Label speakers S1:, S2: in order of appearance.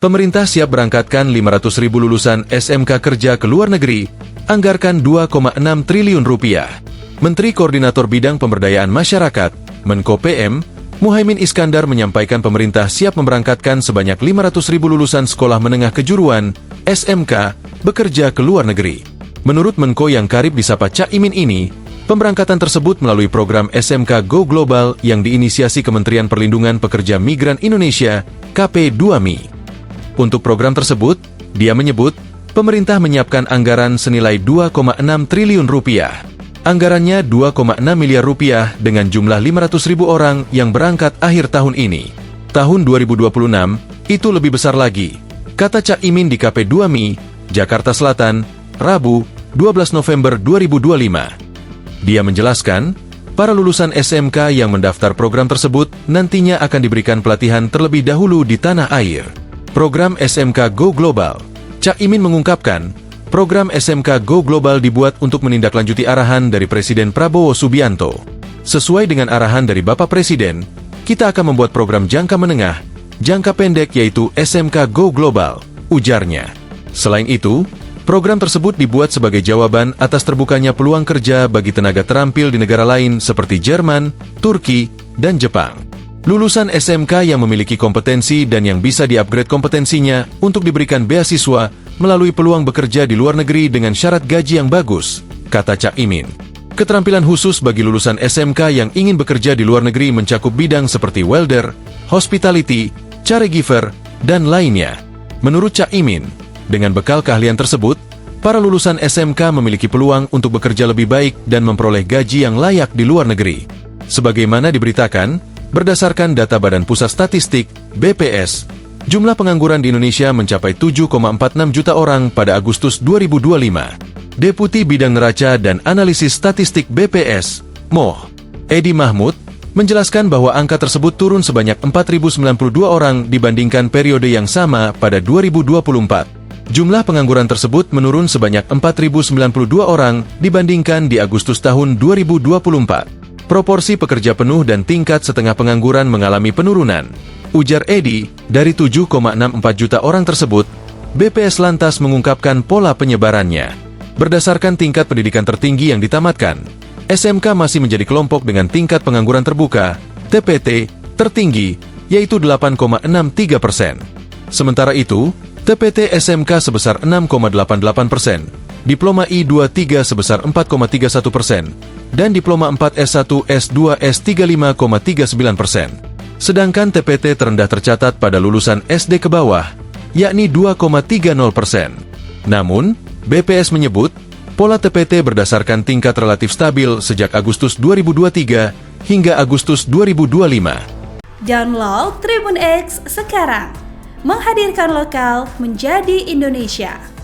S1: Pemerintah siap berangkatkan 500.000 lulusan SMK kerja ke luar negeri, anggarkan 2,6 triliun rupiah. Menteri Koordinator Bidang Pemberdayaan Masyarakat, Menko PM, Muhaimin Iskandar menyampaikan pemerintah siap memberangkatkan sebanyak 500.000 lulusan sekolah menengah kejuruan, SMK, bekerja ke luar negeri. Menurut Menko yang karib disapa Cak Imin ini, pemberangkatan tersebut melalui program SMK Go Global yang diinisiasi Kementerian Perlindungan Pekerja Migran Indonesia, KP2MI. Untuk program tersebut, dia menyebut, pemerintah menyiapkan anggaran senilai 2,6 triliun rupiah. Anggarannya 2,6 miliar rupiah dengan jumlah 500.000 orang yang berangkat akhir tahun ini. Tahun 2026, itu lebih besar lagi, kata Cak Imin di KP2MI, Jakarta Selatan, Rabu, 12 November 2025. Dia menjelaskan, para lulusan SMK yang mendaftar program tersebut nantinya akan diberikan pelatihan terlebih dahulu di tanah air. Program SMK Go Global. Cak Imin mengungkapkan, program SMK Go Global dibuat untuk menindaklanjuti arahan dari Presiden Prabowo Subianto. Sesuai dengan arahan dari Bapak Presiden, kita akan membuat program jangka menengah, jangka pendek yaitu SMK Go Global, ujarnya. Selain itu, program tersebut dibuat sebagai jawaban atas terbukanya peluang kerja bagi tenaga terampil di negara lain seperti Jerman, Turki, dan Jepang. Lulusan SMK yang memiliki kompetensi dan yang bisa di-upgrade kompetensinya untuk diberikan beasiswa melalui peluang bekerja di luar negeri dengan syarat gaji yang bagus, kata Cak Imin. Keterampilan khusus bagi lulusan SMK yang ingin bekerja di luar negeri mencakup bidang seperti welder, hospitality, caregiver, dan lainnya. Menurut Cak Imin, dengan bekal keahlian tersebut, para lulusan SMK memiliki peluang untuk bekerja lebih baik dan memperoleh gaji yang layak di luar negeri. Sebagaimana diberitakan, berdasarkan data Badan Pusat Statistik, BPS, jumlah pengangguran di Indonesia mencapai 7,46 juta orang pada Agustus 2025. Deputi Bidang Neraca dan Analisis Statistik BPS, Moh, Edi Mahmud, menjelaskan bahwa angka tersebut turun sebanyak 4.092 orang dibandingkan periode yang sama pada 2024. Jumlah pengangguran tersebut menurun sebanyak 4.092 orang dibandingkan di Agustus tahun 2024. Proporsi pekerja penuh dan tingkat setengah pengangguran mengalami penurunan. Ujar Edi, dari 7,64 juta orang tersebut, BPS lantas mengungkapkan pola penyebarannya. Berdasarkan tingkat pendidikan tertinggi yang ditamatkan, SMK masih menjadi kelompok dengan tingkat pengangguran terbuka, TPT, tertinggi, yaitu 8,63%. Sementara itu, TPT SMK sebesar 6,88%, Diploma I23 sebesar 4,31%, dan Diploma 4 S1, S2, S3 5,39%. Sedangkan TPT terendah tercatat pada lulusan SD ke bawah, yakni 2,30%. Namun, BPS menyebut, pola TPT berdasarkan tingkat relatif stabil sejak Agustus 2023 hingga Agustus 2025.
S2: Download Tribun X sekarang, menghadirkan lokal menjadi Indonesia.